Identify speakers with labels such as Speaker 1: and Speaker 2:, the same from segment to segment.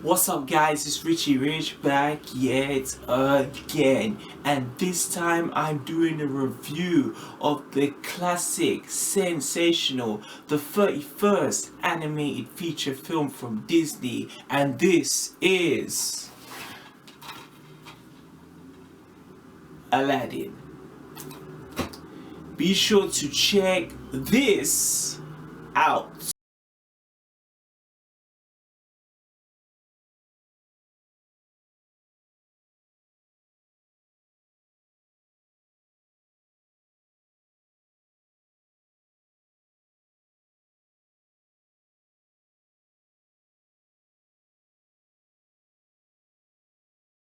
Speaker 1: What's up guys, it's Richie Rich back yet again, and this time I'm doing a review of the classic, sensational, the 31st animated feature film from Disney, and this is Aladdin. Be sure to check this out.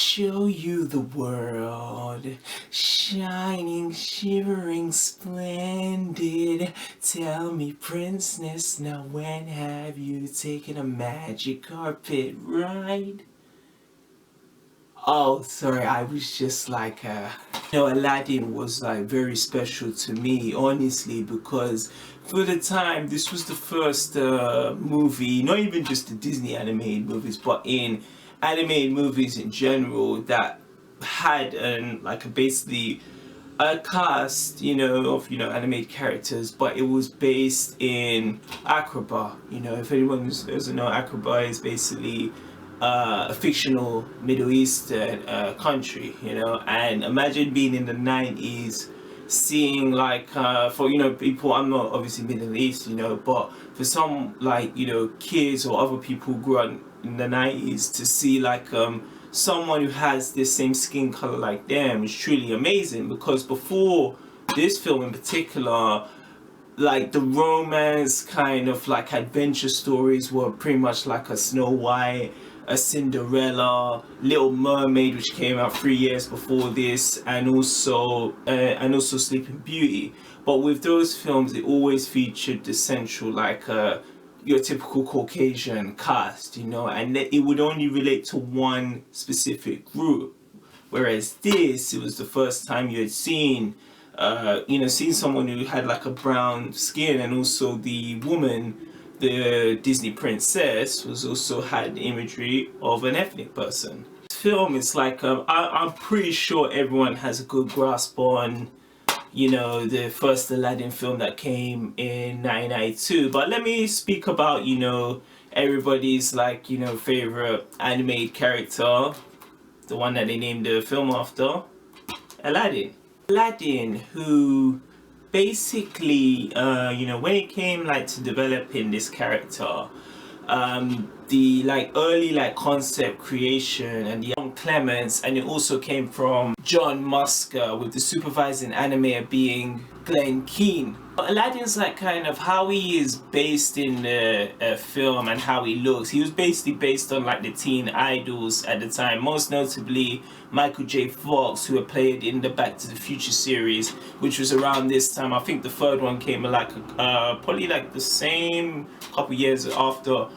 Speaker 1: Show you the world, shining, shivering, splendid. Tell me, princess, now when have you taken a magic carpet ride? Oh, sorry, I was just like, Aladdin was like very special to me, honestly, because for the time, this was the first movie, not even just the Disney animated movies, but in animated movies in general that had basically a cast, of animated characters, but it was based in Agrabah. If anyone doesn't know, Agrabah is basically a fictional Middle Eastern country, and imagine being in the 90s, seeing for people, I'm not obviously Middle East, but for some kids or other people who grew up in the 90s to see someone who has the same skin color like them is truly amazing, because before this film in particular, the romance kind of adventure stories were pretty much like a Snow White, a Cinderella, Little Mermaid, which came out 3 years before this, and also Sleeping Beauty. But with those films, it always featured the central your typical Caucasian cast, and it would only relate to one specific group. Whereas this, it was the first time you had seen someone who had a brown skin, and also the woman, the Disney princess, was also had imagery of an ethnic person. This film is I'm pretty sure everyone has a good grasp on the first Aladdin film that came in 1992, but let me speak about everybody's favorite animated character, the one that they named the film after, Aladdin. Aladdin, who basically when it came to developing this character, the early concept creation and the young Clements, and it also came from John Musker, with the supervising animator being Glenn Keane. Aladdin's kind of how he is based in the film and how he looks. He was basically based on the teen idols at the time, most notably Michael J. Fox, who had played in the Back to the Future series, which was around this time. I think the third one came probably the same couple years after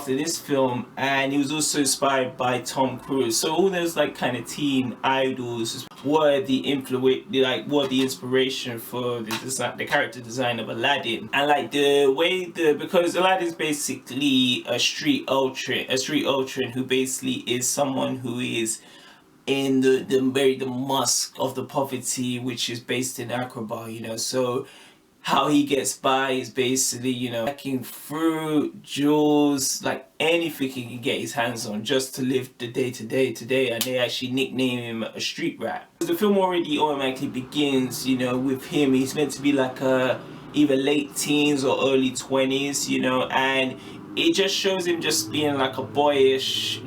Speaker 1: this film, and he was also inspired by Tom Cruise. So all those kind of teen idols were the inspiration for the character design of Aladdin. And because Aladdin is basically a street urchin who basically is someone who is in the musk of the poverty, which is based in Agrabah, so how he gets by is basically, packing fruit, jewels, anything he can get his hands on just to live the day today, and they actually nickname him a street rat. The film already automatically begins, with him. He's meant to be either late teens or early 20s, and it just shows him just being a boyish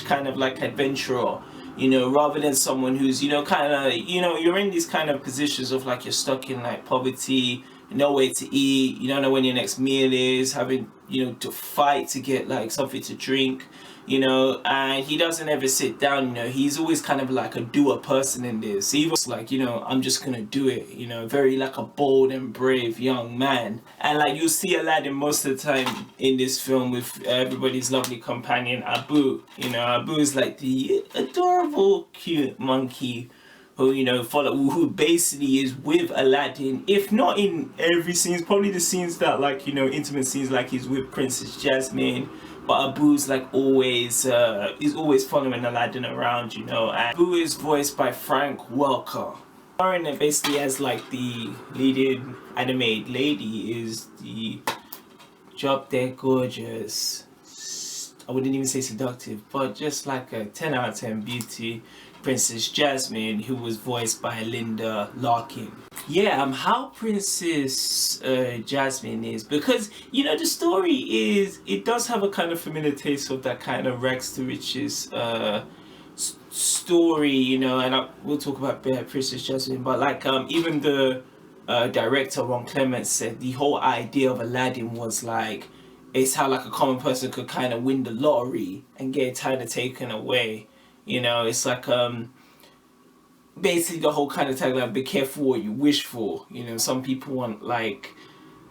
Speaker 1: kind of adventurer. Rather than someone who's, you're in these kind of positions of you're stuck in poverty, no way to eat, you don't know when your next meal is, having, to fight to get something to drink, and he doesn't ever sit down, he's always kind of a doer person in this. He was I'm just gonna do it, very a bold and brave young man. And you'll see Aladdin most of the time in this film with everybody's lovely companion Abu. Abu is the adorable, cute monkey who basically is with Aladdin, if not in every scene, probably the scenes that intimate scenes, he's with Princess Jasmine, but Abu's like always is always following Aladdin around, you know. And Abu is voiced by Frank Welker. Lauren basically as like the leading animated lady is the drop dead gorgeous, I wouldn't even say seductive, but just like a 10 out of 10 beauty, Princess Jasmine, who was voiced by Linda Larkin. Yeah, how Princess Jasmine is, because you know the story is, it does have a kind of familiar taste of that kind of rags to riches story, you know, and we'll talk about Princess Jasmine, but like even the director Ron Clements said the whole idea of Aladdin was like, it's how like a common person could kind of win the lottery and get it kind of taken away, you know. It's like basically the whole kind of tagline, be careful what you wish for, you know. Some people want like,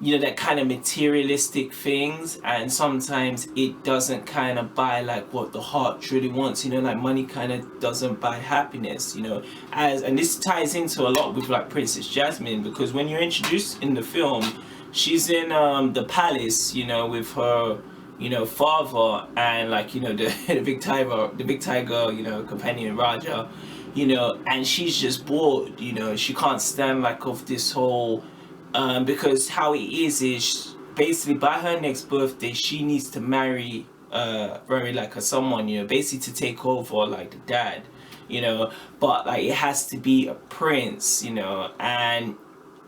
Speaker 1: you know, that kind of materialistic things, and sometimes it doesn't kind of buy like what the heart truly wants, you know, like money kind of doesn't buy happiness, you know. And this ties into a lot with like Princess Jasmine, because when you're introduced in the film, she's in the palace, you know, with her, you know, father and like, you know, the big tiger, you know, companion Raja, you know, and she's just bored, you know. She can't stand like of this whole because how it is basically by her next birthday she needs to marry like a someone, you know, basically to take over like the dad, you know, but like it has to be a prince, you know. And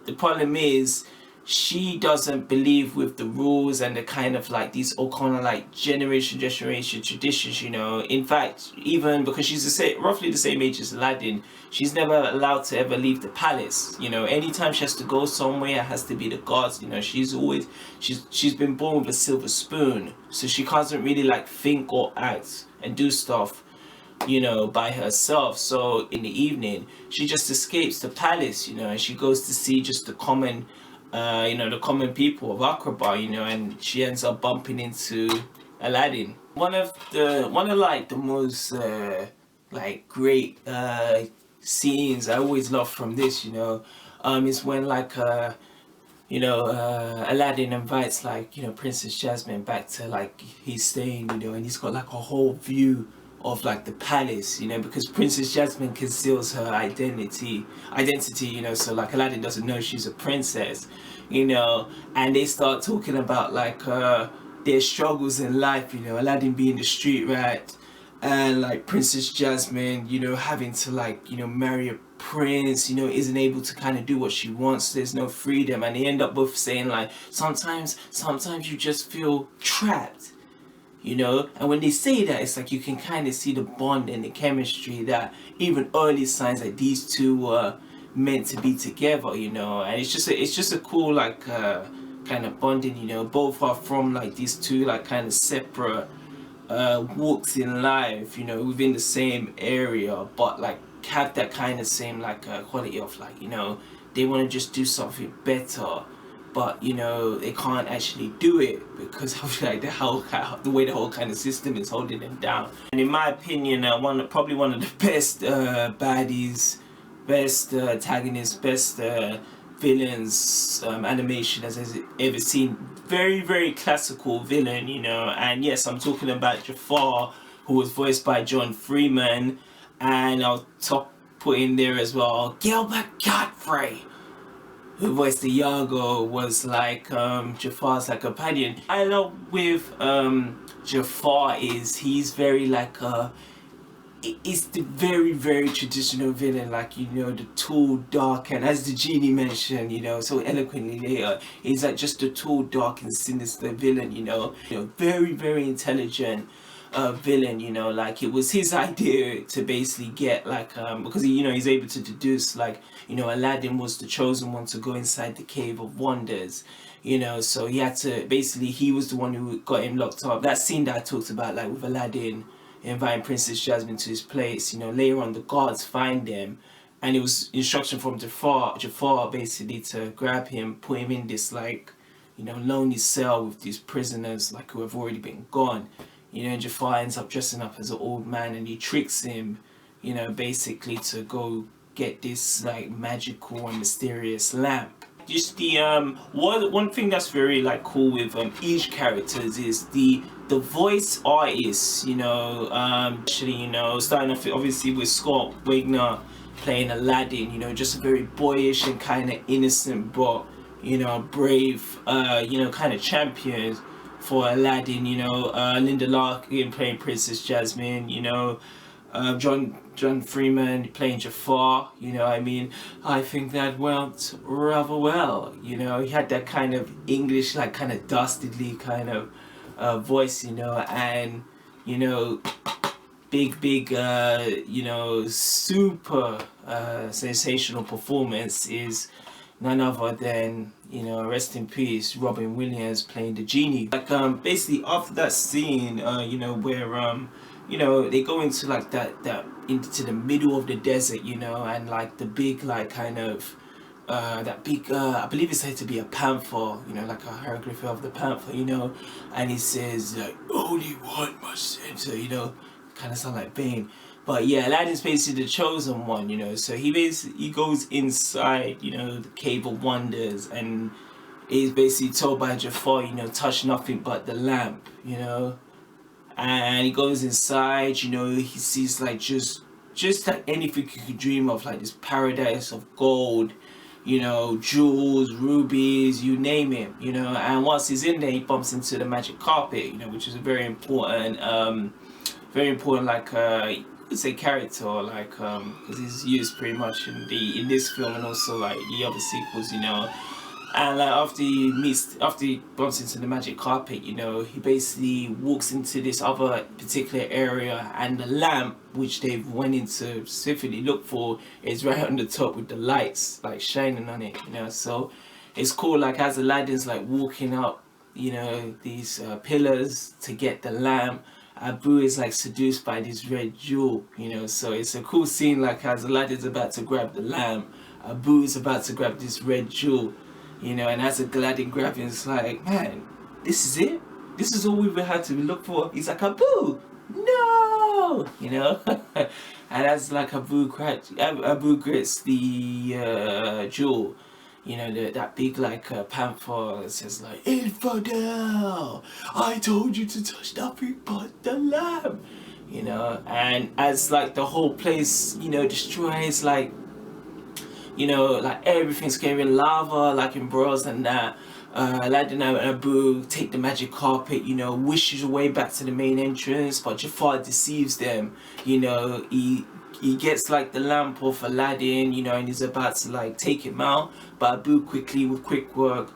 Speaker 1: the problem is she doesn't believe with the rules and the kind of like these all kind of like generation traditions, you know. In fact, even because she's roughly the same age as Aladdin, she's never allowed to ever leave the palace, you know. Anytime she has to go somewhere, it has to be the gods, you know. She's been born with a silver spoon, so she can't really like think or act and do stuff, you know, by herself. So in the evening she just escapes the palace, you know, and she goes to see just the common you know, the common people of Aqaba, you know, and she ends up bumping into Aladdin. One of like the most like great scenes I always love from this, you know, is when like you know, Aladdin invites like, you know, Princess Jasmine back to like he's staying, you know, and he's got like a whole view of like the palace, you know, because Princess Jasmine conceals her identity, you know, so like Aladdin doesn't know she's a princess, you know. And they start talking about like their struggles in life, you know, Aladdin being the street rat and like Princess Jasmine, you know, having to like, you know, marry a prince, you know, isn't able to kind of do what she wants, there's no freedom. And they end up both saying like, sometimes you just feel trapped, you know. And when they say that, it's like you can kind of see the bond and the chemistry, that even early signs that these two were meant to be together, you know. And it's just a cool like kind of bonding, you know. Both are from like these two like kind of separate walks in life, you know, within the same area, but like have that kind of same like quality of like, you know, they want to just do something better, but you know they can't actually do it because of like the way the whole kind of system is holding them down. And in my opinion, probably one of the best baddies, best antagonists, best villains animation as I've ever seen. Very classical villain, you know. And yes, I'm talking about Jafar, who was voiced by John Freeman, and I'll put in there as well Gilbert Godfrey, who voiced the Iago, was like Jafar's like companion. I love with Jafar is he's very like it's the very traditional villain, like, you know, the tall, dark, and as the genie mentioned, you know, so eloquently later, he's like just the tall, dark, and sinister villain, you know. Very intelligent villain, you know. Like it was his idea to basically get like because he, you know, he's able to deduce like, you know, Aladdin was the chosen one to go inside the Cave of Wonders, you know. So he had to basically, he was the one who got him locked up. That scene that I talked about, like with Aladdin inviting Princess Jasmine to his place, you know, later on the guards find him, and it was instruction from Jafar basically to grab him, put him in this like, you know, lonely cell with these prisoners like who have already been gone, you know. And Jafar ends up dressing up as an old man, and he tricks him, you know, basically to go get this like magical and mysterious lamp, Just the one thing that's very like cool with each characters is the voice artists, you know, actually, you know, starting off obviously with Scott Wagner playing Aladdin, you know, just a very boyish and kind of innocent but, you know, brave, you know, kind of champion for Aladdin, you know, Linda Larkin playing Princess Jasmine, you know, John Freeman playing Jafar, you know, I mean, I think that went rather well, you know, he had that kind of English, like kind of dastardly kind of voice, you know, and, you know, big, you know, super sensational performance is none other than, you know, rest in peace, Robin Williams playing the genie. Like, basically after that scene, you know, where, you know, they go into like that into the middle of the desert, you know, and like the big, like kind of, that big, I believe it's said to be a panther, you know, like a hieroglyph of the panther, you know, and he says like, only one must enter, you know, kind of sound like Bane. But yeah, Aladdin's basically the chosen one, you know, so he goes inside, you know, the Cave of Wonders, and he's basically told by Jafar, you know, touch nothing but the lamp, you know, and he goes inside, you know, he sees like just like anything you could dream of, like this paradise of gold, you know, jewels, rubies, you name it, you know, and once he's in there, he bumps into the magic carpet, you know, which is a very important, like, you could say character, like, because he's used pretty much in this film and also like the other sequels, you know. And like after he bumps into the magic carpet, you know, he basically walks into this other particular area, and the lamp which they've went into specifically look for is right on the top with the lights like shining on it, you know. So it's cool, like as Aladdin's like walking up, you know, these pillars to get the lamp, Abu is like seduced by this red jewel, you know. So it's a cool scene, like as Aladdin's about to grab the lamp, Abu is about to grab this red jewel, you know, and as Aladdin grabbing, it's like, man, this is it? This is all we've had to look for? He's like, Abu, no, you know. And as like Abu gets the jewel, you know, that big like panther says like, infidel, I told you to touch nothing but the lamp, you know. And as like the whole place, you know, destroys, like, you know, like everything's getting lava, like in Bros, and that Aladdin and Abu take the magic carpet, you know, wishes away back to the main entrance, but Jafar deceives them, you know. He gets like the lamp off Aladdin, you know, and he's about to like take him out, but Abu quickly, with quick work,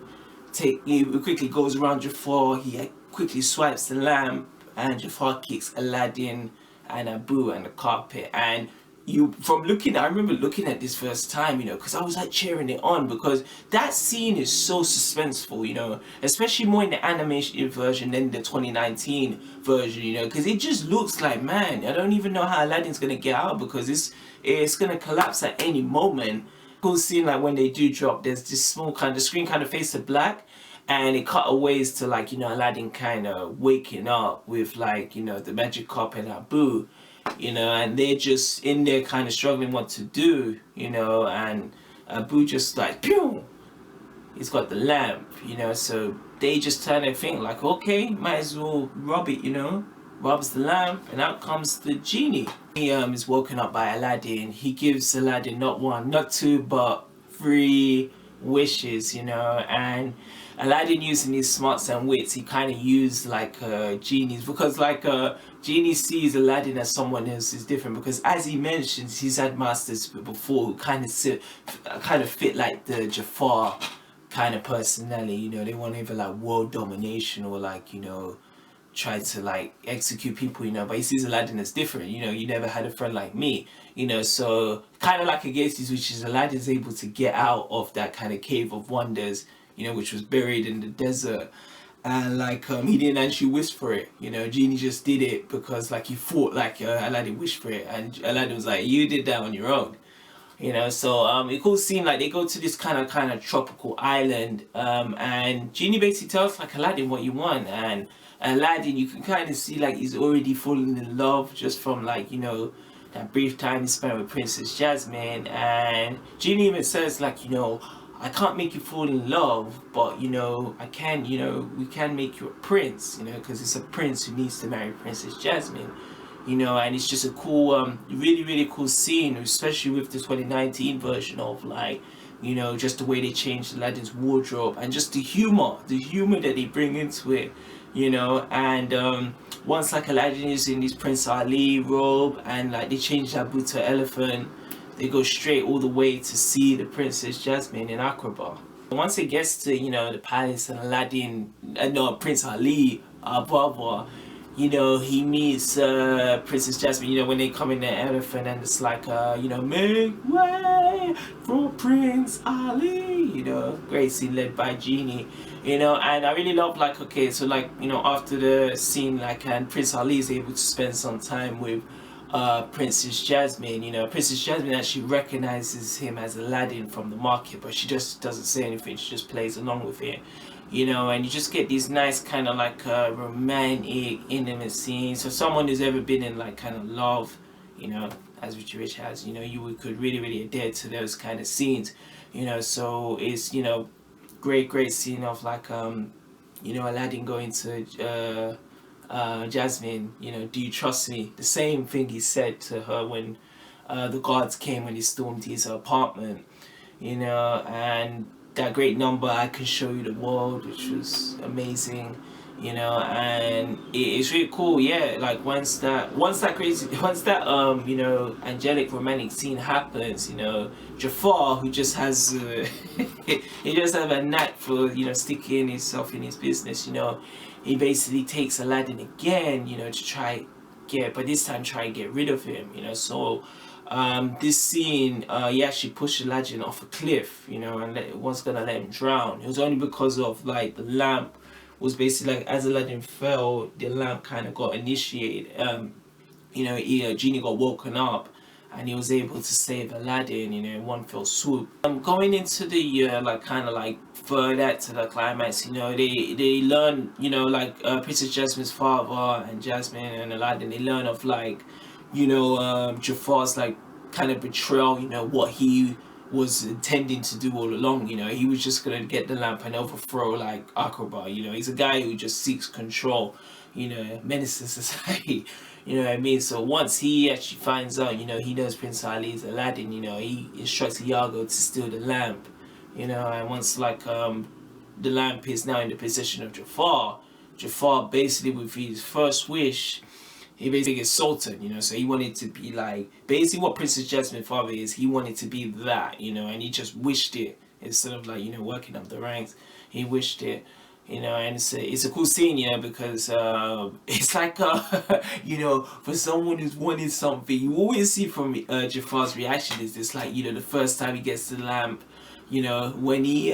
Speaker 1: he quickly goes around Jafar, he quickly swipes the lamp, and Jafar kicks Aladdin and Abu and the carpet. And I remember looking at this first time, you know, because I was like cheering it on, because that scene is so suspenseful, you know, especially more in the animation version than the 2019 version, you know, because it just looks like, man, I don't even know how Aladdin's gonna get out, because it's gonna collapse at any moment. Cool scene, like when they do drop, there's this small kind of screen kind of fades to black, and it cut aways to like, you know, Aladdin kind of waking up with like, you know, the magic carpet and Abu, you know, and they're just in there kind of struggling what to do, you know, and Abu just like, pew, he's got the lamp, you know, so they just turn and think like, okay, might as well rob it, you know, robs the lamp, and out comes the genie. He is woken up by Aladdin. He gives Aladdin not one, not two, but three wishes, you know, and Aladdin, using his smarts and wits, he kind of used like genies, because like Genie sees Aladdin as someone else is different, because as he mentions, he's had masters before who kind of fit like the Jafar kind of personality, you know. They want either like world domination or like, you know, try to like execute people, you know, but he sees Aladdin as different, you know. You never had a friend like me, you know, so kind of like against these wishes, Aladdin's able to get out of that kind of cave of wonders, you know, which was buried in the desert. And like he didn't actually wish for it, you know. Genie just did it because like he thought like Aladdin wished for it, and Aladdin was like, you did that on your own, you know. So it could seem like they go to this kind of tropical island, and Genie basically tells like Aladdin what you want, and Aladdin, you can kind of see like he's already falling in love just from like, you know, that brief time he spent with Princess Jasmine. And Genie even says like, you know, I can't make you fall in love, but you know, I can, you know, we can make you a prince, you know, because it's a prince who needs to marry Princess Jasmine, you know. And it's just a cool, really cool scene, especially with the 2019 version of like, you know, just the way they changed Aladdin's wardrobe and just the humor that they bring into it, you know. And once like Aladdin is in this Prince Ali robe and like they change Abu to elephant, they go straight all the way to see the Princess Jasmine in Aqaba. Once it gets to, you know, the palace and Aladdin, no, Prince Ali, our brother, you know, he meets Princess Jasmine, you know, when they come in the elephant and it's like, you know, make way for Prince Ali, you know, great scene led by Genie, you know. And I really love like, okay, so like, you know, after the scene, like, and Prince Ali is able to spend some time with Princess Jasmine, you know. Princess Jasmine actually recognizes him as Aladdin from the market, but she just doesn't say anything, she just plays along with it, you know. And you just get these nice kind of like romantic, intimate scenes. So someone who's ever been in like kind of love, you know, as Richie Rich has, you know, you could really adhere to those kind of scenes, you know. So it's, you know, great scene of like, you know, Aladdin going to Jasmine, you know, do you trust me? The same thing he said to her when the guards came when he stormed his apartment, you know. And that great number, I Can Show You the World, which was amazing, you know. And it's really cool, yeah. Like once that you know, angelic romantic scene happens, you know, Jafar, who just has he just have a knack for, you know, sticking himself in his business, you know. He basically takes Aladdin again, you know, to try but this time try and get rid of him, you know. So this scene, he actually pushed Aladdin off a cliff, you know, and was gonna let him drown. It was only because of like the lamp was basically like, as Aladdin fell, the lamp kind of got initiated. You know, Genie got woken up and he was able to save Aladdin, you know, in one fell swoop. Going into the like kind of like further to the climax, you know, they learn, you know, like Princess Jasmine's father and Jasmine and Aladdin, they learn of like, you know, Jafar's like kind of betrayal, you know, what he was intending to do all along. You know, he was just gonna get the lamp and overthrow like Aqaba. You know, he's a guy who just seeks control, you know, menaces society. You know what I mean? So once he actually finds out, you know, he knows Prince Ali is Aladdin, you know, he instructs Iago to steal the lamp, you know. And once like the lamp is now in the possession of Jafar basically with his first wish, he basically gets sultan, you know. So he wanted to be like, basically what Princess Jasmine's father is, he wanted to be that, you know. And he just wished it instead of like, you know, working up the ranks, he wished it, you know. And it's a cool scene, you know, because it's like you know, for someone who's wanted something, you always see from Jafar's reaction is this, like, you know, the first time he gets the lamp, you know, when he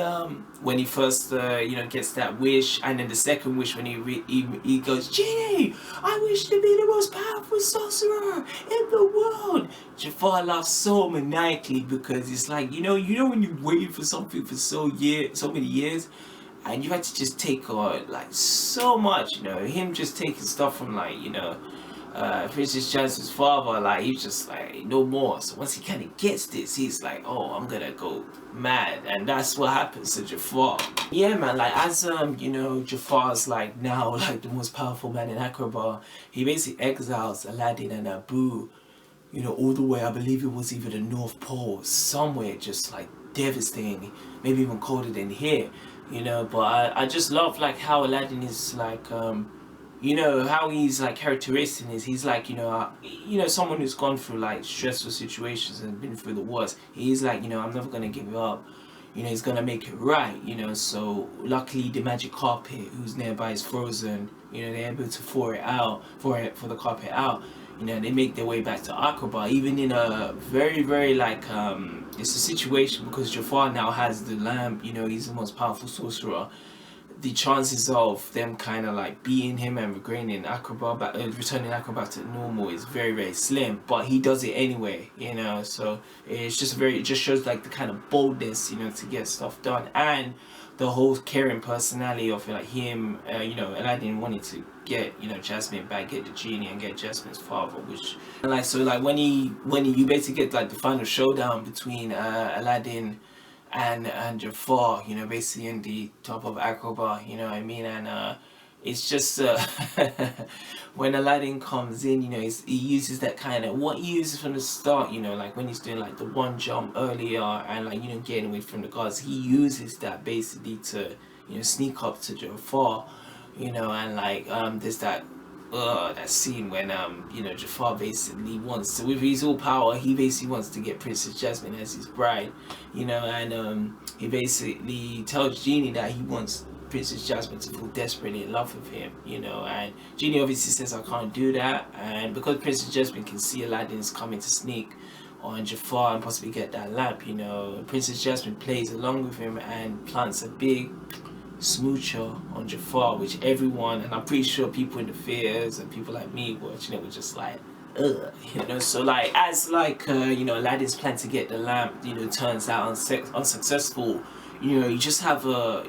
Speaker 1: first you know, gets that wish, and then the second wish when he goes, Genie, I wish to be the most powerful sorcerer in the world. Jafar laughs so maniacally because it's like, you know when you waited for something for so many years, and you had to just take on like so much, you know. Him just taking stuff from like, you know, Princess Jasmine's father, like he's just like no more. So once he kind of gets this, he's like, oh, I'm gonna go mad, and that's what happens to Jafar. Yeah, man. Like as you know, Jafar's like now like the most powerful man in Aqaba. He basically exiles Aladdin and Abu, you know, all the way. I believe it was either the North Pole, somewhere just like devastating, maybe even colder than here, you know. But I just love like how Aladdin is like you know, how he's like characteristic is he's like, you know, someone who's gone through like stressful situations and been through the worst. He's like, you know, I'm never gonna give up, you know, he's gonna make it right, you know. So luckily the magic carpet who's nearby is frozen, you know, they're able to for the carpet out, you know. They make their way back to Aqaba, even in a very like it's a situation because Jafar now has the lamp, you know, he's the most powerful sorcerer. The chances of them kind of like beating him and returning Aqaba to normal is very slim, but he does it anyway, you know. So it's just it just shows like the kind of boldness, you know, to get stuff done, and the whole caring personality of like him, you know, Aladdin wanted to get, you know, Jasmine back, get the genie and get Jasmine's father, which like, so like when you basically get like the final showdown between Aladdin and Jafar, you know, basically in the top of Agrabah, you know what I mean? And it's just when Aladdin comes in, you know, he uses that kind of what he uses from the start, you know, like when he's doing like the one jump earlier and like, you know, getting away from the guards, he uses that basically to, you know, sneak up to Jafar, you know, and like there's that scene when you know, Jafar basically wants to, with his all power, he basically wants to get Princess Jasmine as his bride, you know, and he basically tells Genie that he wants Princess Jasmine to fall desperately in love with him, you know, and Genie obviously says I can't do that, and because Princess Jasmine can see Aladdin's coming to sneak on Jafar and possibly get that lamp, you know, Princess Jasmine plays along with him and plants a big smoocher on Jafar, which everyone, and I'm pretty sure people in the theaters and people like me watching it were just like, ugh, you know. So like, as like you know, Aladdin's plan to get the lamp, you know, turns out unsuccessful, you know, you just have a,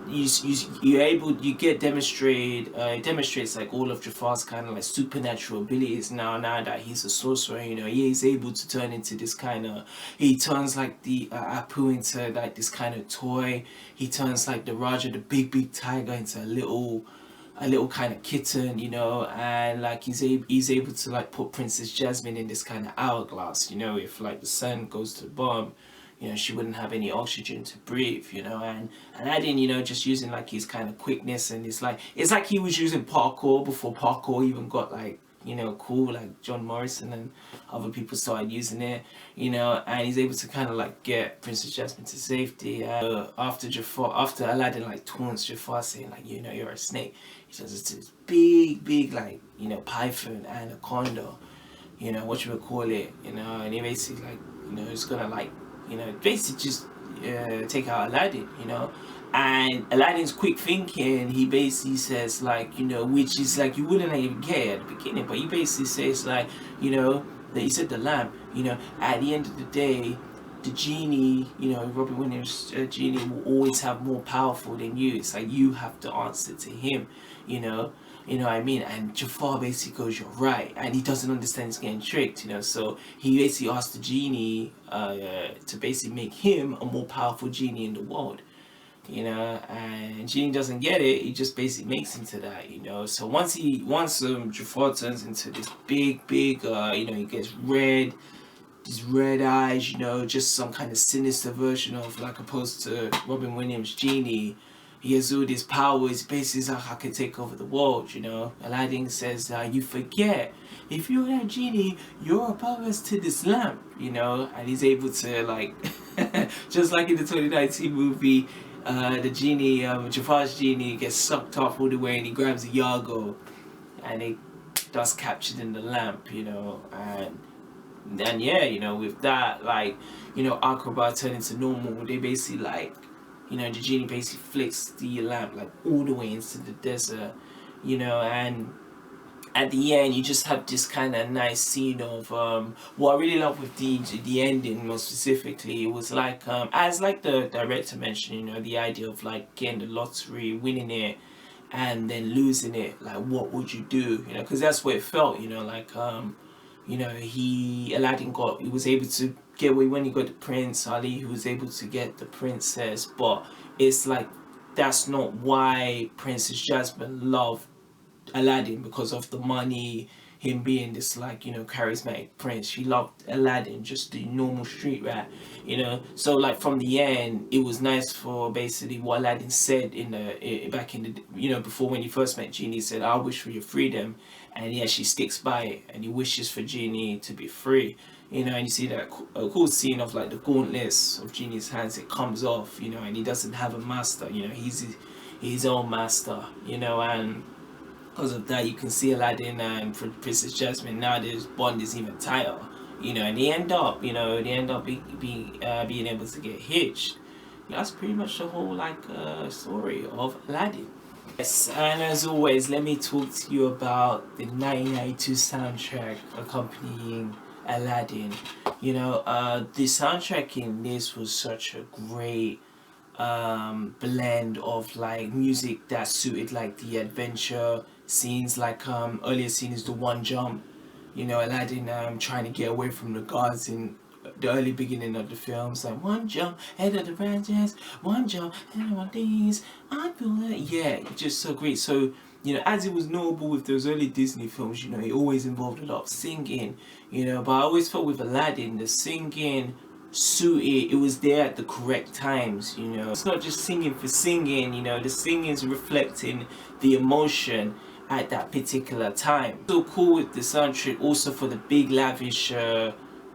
Speaker 1: you're able, you get demonstrated, it demonstrates like all of Jafar's kind of like supernatural abilities now that he's a sorcerer, you know, he is able to turn into this kind of, he turns like the Apu into like this kind of toy, he turns like the Raja, the big tiger, into a little kind of kitten, you know, and like he's able to like put Princess Jasmine in this kind of hourglass, you know, if like the sun goes to the bottom, you know, she wouldn't have any oxygen to breathe, you know, and Aladdin, you know, just using like his kind of quickness, and it's like he was using parkour before parkour even got like, you know, cool, like John Morrison and other people started using it, you know, and he's able to kind of like get Princess Jasmine to safety. After Aladdin like taunts Jafar saying like, you know, you're a snake, he turns into this big like, you know, python, anaconda, you know, what you would call it, you know, and he basically like, you know, it's gonna like, you know, basically just take out Aladdin, you know. And Aladdin's quick thinking, he basically says like, you know, which is like you wouldn't even get at the beginning, but he basically says like, you know, that he said the lamp, you know, at the end of the day, the genie, you know, Robin Williams' genie will always have more powerful than you. It's like you have to answer to him, you know. You know what I mean? And Jafar basically goes, you're right. And he doesn't understand he's getting tricked, you know. So he basically asks the genie to basically make him a more powerful genie in the world, you know. And genie doesn't get it. He just basically makes him to that, you know. So once Jafar turns into this big, you know, he gets these red eyes, you know, just some kind of sinister version of, like, opposed to Robin Williams' genie. He has all these powers, basically like, I can take over the world, you know. Aladdin says, you forget, if you're that genie, you're above us to this lamp, you know. And he's able to, like, just like in the 2019 movie, the genie, Jafar's genie gets sucked off all the way and he grabs a Yago and it does captured in the lamp, you know. And yeah, you know, with that, like, you know, Akrobat turned into normal, they basically like, you know, the genie basically flicks the lamp like all the way into the desert, you know. And at the end you just have this kind of nice scene of what I really love with the ending most specifically. It was like as like the director mentioned, you know, the idea of like getting the lottery, winning it, and then losing it, like what would you do, you know, because that's what it felt, you know, like you know, he was able to get away when he got the prince Ali, he was able to get the princess, but it's like that's not why Princess Jasmine loved Aladdin, because of the money, him being this like, you know, charismatic prince. She loved Aladdin, just the normal street rat, you know. So like from the end, it was nice for basically what Aladdin said in the back in the, you know, before when he first met Genie. He said, "I wish for your freedom," and yeah, she sticks by it, and he wishes for Genie to be free. You know, and you see that a cool scene of like the gauntlets of Genie's hands. It comes off, you know, and he doesn't have a master. You know, he's his own master. You know, and because of that, you can see Aladdin and Princess Jasmine, now their bond is even tighter, you know, and they end up being able to get hitched. Yeah, that's pretty much the whole like story of Aladdin. Yes, and as always, let me talk to you about the 1992 soundtrack accompanying Aladdin. You know, the soundtrack in this was such a great blend of like music that suited like the adventure scenes, like earlier scene is the one jump, you know, Aladdin trying to get away from the guards in the early beginning of the films, like one jump ahead of the branches, one jump ahead of my knees, I feel it. Yeah, just so great. So, you know, as it was notable with those early Disney films, you know, it always involved a lot of singing, you know, but I always felt with Aladdin, the singing suited, it was there at the correct times, you know. It's not just singing for singing, you know, the singing's reflecting the emotion at that particular time. So cool with the soundtrack also for the big lavish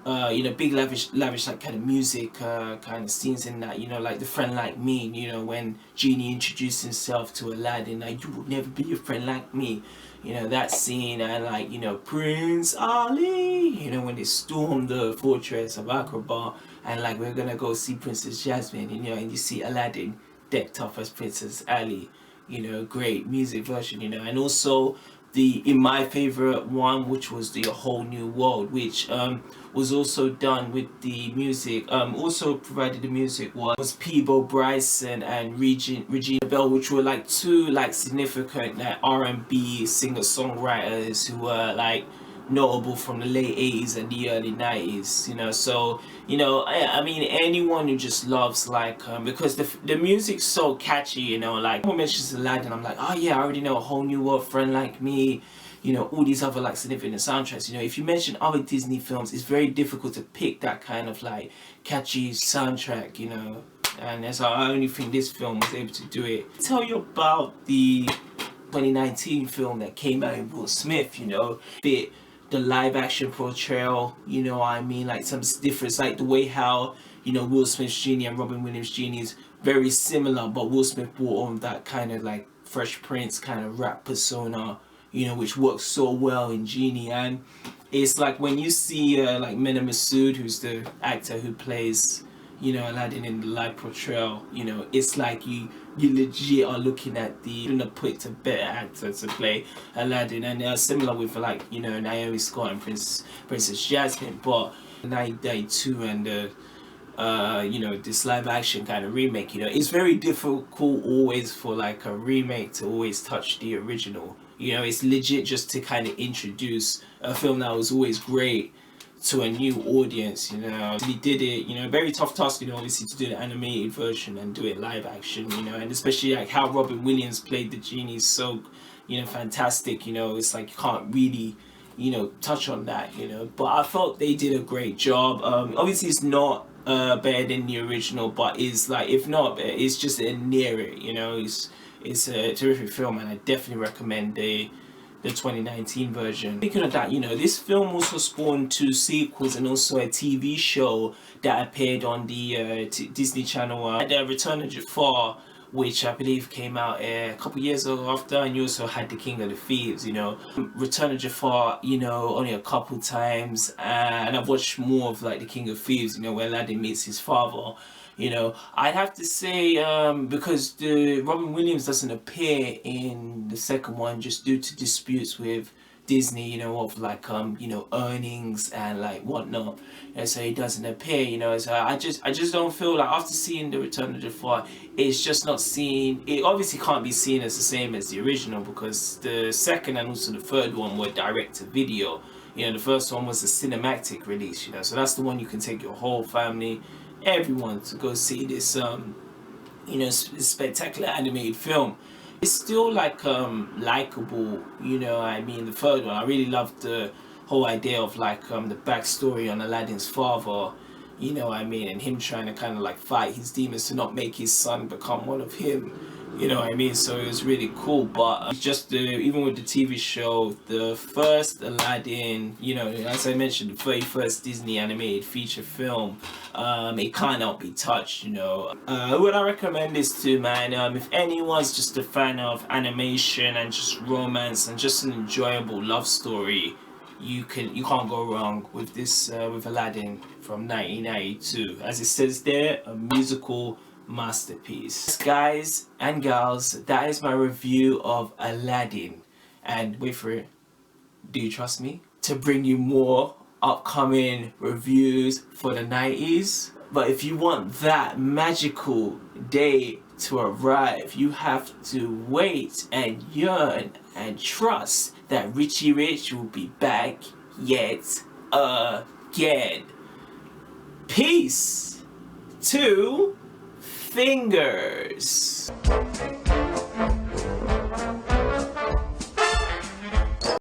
Speaker 1: you know, big lavish like kind of music kind of scenes in that, you know, like the friend like me, you know, when Genie introduced himself to Aladdin, like, you will never be a friend like me, you know, that scene. And like, you know, Prince Ali, you know, when they stormed the fortress of Agrabah, and like, we're gonna go see Princess Jasmine, you know, and you see Aladdin decked up as Princess Ali, you know, great music version, you know. And also in my favorite one, which was the Whole New World, which was also done with the music, also provided the music was Peabo Bryson and Regina Bell, which were like two like significant like R&B singer-songwriters who were like notable from the late 80s and the early 90s, you know. So, you know, I mean, anyone who just loves like because the music's so catchy, you know, like when mentions Aladdin, I'm like, oh yeah, I already know A Whole New World, Friend Like Me, you know, all these other like significant soundtracks. You know, if you mention other Disney films, it's very difficult to pick that kind of like catchy soundtrack, you know. And that's how I only think this film was able to do it. Tell you about the 2019 film that came out in Will Smith, you know, bit the live action portrayal, you know what I mean, like some difference, like the way how, you know, Will Smith's Genie and Robin Williams' Genie is very similar, but Will Smith brought on that kind of like Fresh Prince kind of rap persona, you know, which works so well in Genie. And it's like when you see like Mena Massoud, who's the actor who plays, you know, Aladdin in the live portrayal, you know, it's like you legit are looking at the picked a better actor to play Aladdin. And similar with like, you know, Naomi Scott and Princess Jasmine, but 1992 and you know, this live action kind of remake, you know, it's very difficult always for like a remake to always touch the original. You know, it's legit just to kind of introduce a film that was always great to a new audience, you know. He did it, you know, very tough task, you know, obviously to do the animated version and do it live action, you know, and especially like how Robin Williams played the Genie is so, you know, fantastic, you know. It's like you can't really, you know, touch on that, you know, but I felt they did a great job. Obviously it's not better than the original, but it's like, if not, it's just near it, you know. It's a terrific film, and I definitely recommend the 2019 version. Speaking of that, you know, this film also spawned 2 sequels and also a TV show that appeared on the Disney Channel. The Return of Jafar, which I believe came out a couple years ago after, and you also had The King of the Thieves, you know. Return of Jafar, you know, only a couple times, and I've watched more of like The King of Thieves, you know, where Aladdin meets his father. You know, I'd have to say, because the Robin Williams doesn't appear in the second one just due to disputes with Disney, you know, of like you know, earnings and like whatnot, and so he doesn't appear, you know. So I just don't feel like, after seeing The Return of Jafar, it's just not seen. It obviously can't be seen as the same as the original, because the second and also the third one were direct to video. You know, the first one was a cinematic release, you know, so that's the one you can take your whole family, everyone, to go see this you know, spectacular animated film. It's still like likable, you know. I mean, the third one, I really loved the whole idea of like the backstory on Aladdin's father, you know what I mean, and him trying to kind of like fight his demons to not make his son become one of him, you know what I mean. So it was really cool. But just even with the TV show, the first Aladdin, you know, as I mentioned, the very first Disney animated feature film, it cannot be touched, you know. Would I recommend this to, man? If anyone's just a fan of animation and just romance and just an enjoyable love story, you can't go wrong with this, with Aladdin from 1992. As it says there, a musical masterpiece. Guys and gals, that is my review of Aladdin. And wait for it, do you trust me to bring you more upcoming reviews for the 90s? But if you want that magical day to arrive, you have to wait and yearn and trust that Richie Rich will be back yet again. Peace. 2 fingers.